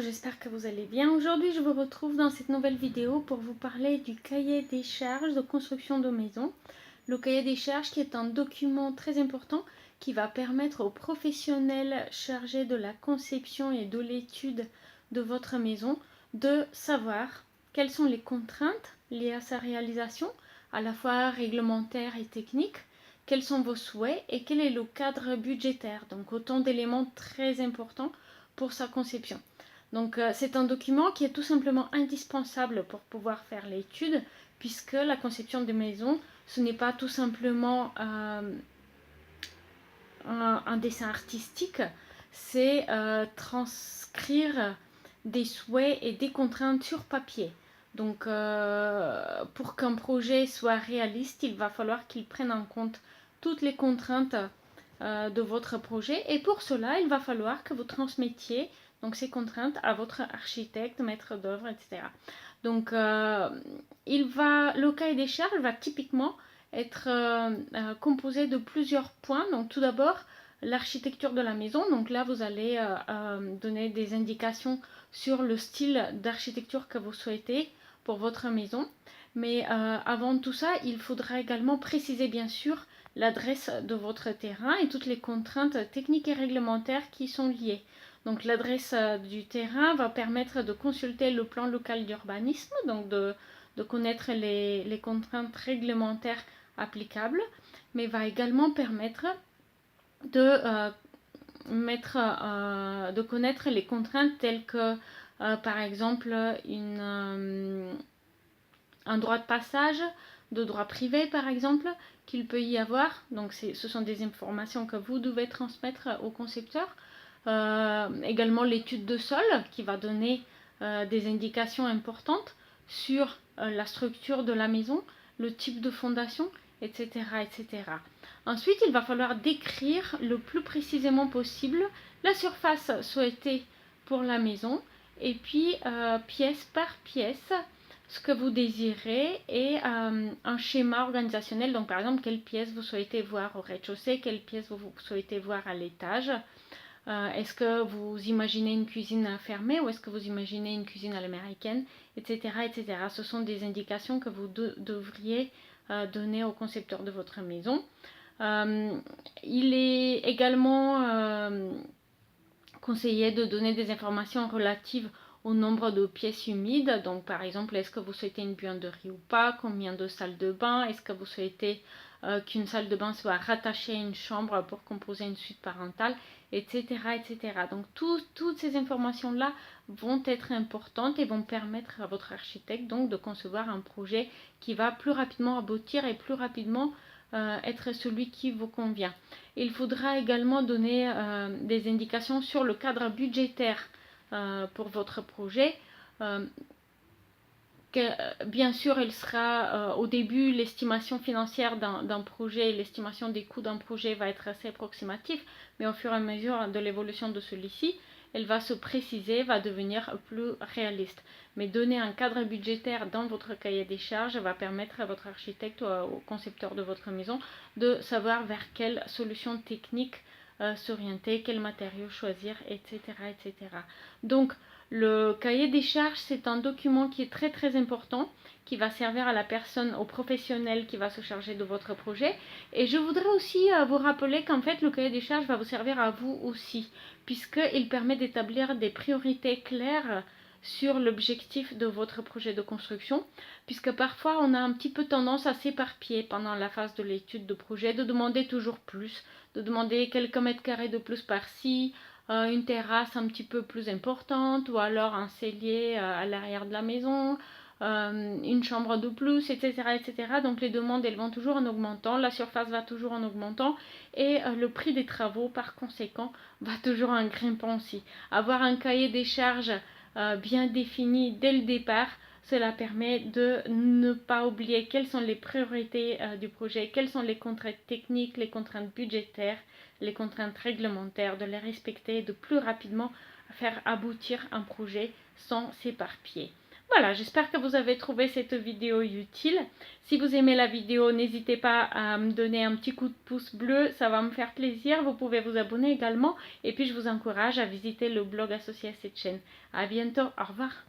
J'espère que vous allez bien. Aujourd'hui, je vous retrouve dans cette nouvelle vidéo pour vous parler du cahier des charges de construction de maison. Le cahier des charges qui est un document très important qui va permettre aux professionnels chargés de la conception et de l'étude de votre maison de savoir quelles sont les contraintes liées à sa réalisation, à la fois réglementaires et techniques, quels sont vos souhaits et quel est le cadre budgétaire. Donc autant d'éléments très importants pour sa conception. Donc c'est un document qui est tout simplement indispensable pour pouvoir faire l'étude, puisque la conception de maison, ce n'est pas tout simplement un dessin artistique, c'est transcrire des souhaits et des contraintes sur papier. Donc pour qu'un projet soit réaliste, il va falloir qu'il prenne en compte toutes les contraintes de votre projet, et pour cela, il va falloir que vous transmettiez donc ces contraintes à votre architecte, maître d'œuvre, etc. Donc le cahier des charges va typiquement être composé de plusieurs points. Donc tout d'abord, l'architecture de la maison. Donc là, vous allez donner des indications sur le style d'architecture que vous souhaitez pour votre maison. Mais avant tout ça, il faudra également préciser bien sûr l'adresse de votre terrain et toutes les contraintes techniques et réglementaires qui sont liées. Donc l'adresse du terrain va permettre de consulter le plan local d'urbanisme, donc de connaître les contraintes réglementaires applicables, mais va également permettre de de connaître les contraintes telles que par exemple un droit de passage, de droit privé par exemple, qu'il peut y avoir. Donc ce sont des informations que vous devez transmettre au concepteur. Également l'étude de sol qui va donner des indications importantes sur la structure de la maison, le type de fondation, etc., etc. Ensuite, il va falloir décrire le plus précisément possible la surface souhaitée pour la maison, et puis pièce par pièce ce que vous désirez et un schéma organisationnel. Donc par exemple, quelle pièce vous souhaitez voir au rez-de-chaussée, quelle pièce vous souhaitez voir à l'étage. Est-ce que vous imaginez une cuisine fermée ou est-ce que vous imaginez une cuisine à l'américaine, etc., etc. Ce sont des indications que vous devriez donner au concepteur de votre maison. Il est également conseillé de donner des informations relatives au nombre de pièces humides. Donc par exemple, est-ce que vous souhaitez une buanderie ou pas, combien de salles de bain, est-ce que vous souhaitez qu'une salle de bain soit rattachée à une chambre pour composer une suite parentale, etc., etc. Donc toutes ces informations-là vont être importantes et vont permettre à votre architecte donc de concevoir un projet qui va plus rapidement aboutir et plus rapidement être celui qui vous convient. Il faudra également donner des indications sur le cadre budgétaire pour votre projet. Bien sûr, il sera au début l'estimation financière d'un projet, l'estimation des coûts d'un projet va être assez approximative, mais au fur et à mesure de l'évolution de celui-ci, elle va se préciser, va devenir plus réaliste. Mais donner un cadre budgétaire dans votre cahier des charges va permettre à votre architecte ou au concepteur de votre maison de savoir vers quelle solution technique s'orienter, quels matériaux choisir, etc., etc. Donc, le cahier des charges, c'est un document qui est très très important, qui va servir à la personne, au professionnel qui va se charger de votre projet. Et je voudrais aussi vous rappeler qu'en fait, le cahier des charges va vous servir à vous aussi, puisqu'il permet d'établir des priorités claires sur l'objectif de votre projet de construction, puisque parfois on a un petit peu tendance à s'éparpiller pendant la phase de l'étude de projet, de demander toujours plus, de demander quelques mètres carrés de plus par-ci, une terrasse un petit peu plus importante, ou alors un cellier à l'arrière de la maison, une chambre de plus, etc., etc. Donc les demandes, elles vont toujours en augmentant, la surface va toujours en augmentant, et le prix des travaux, par conséquent, va toujours en grimpant aussi. Avoir un cahier des charges bien défini dès le départ, cela permet de ne pas oublier quelles sont les priorités du projet, quelles sont les contraintes techniques, les contraintes budgétaires, les contraintes réglementaires, de les respecter et de plus rapidement faire aboutir un projet sans s'éparpiller. Voilà, j'espère que vous avez trouvé cette vidéo utile. Si vous aimez la vidéo, n'hésitez pas à me donner un petit coup de pouce bleu, ça va me faire plaisir. Vous pouvez vous abonner également. Et puis je vous encourage à visiter le blog associé à cette chaîne. À bientôt, au revoir.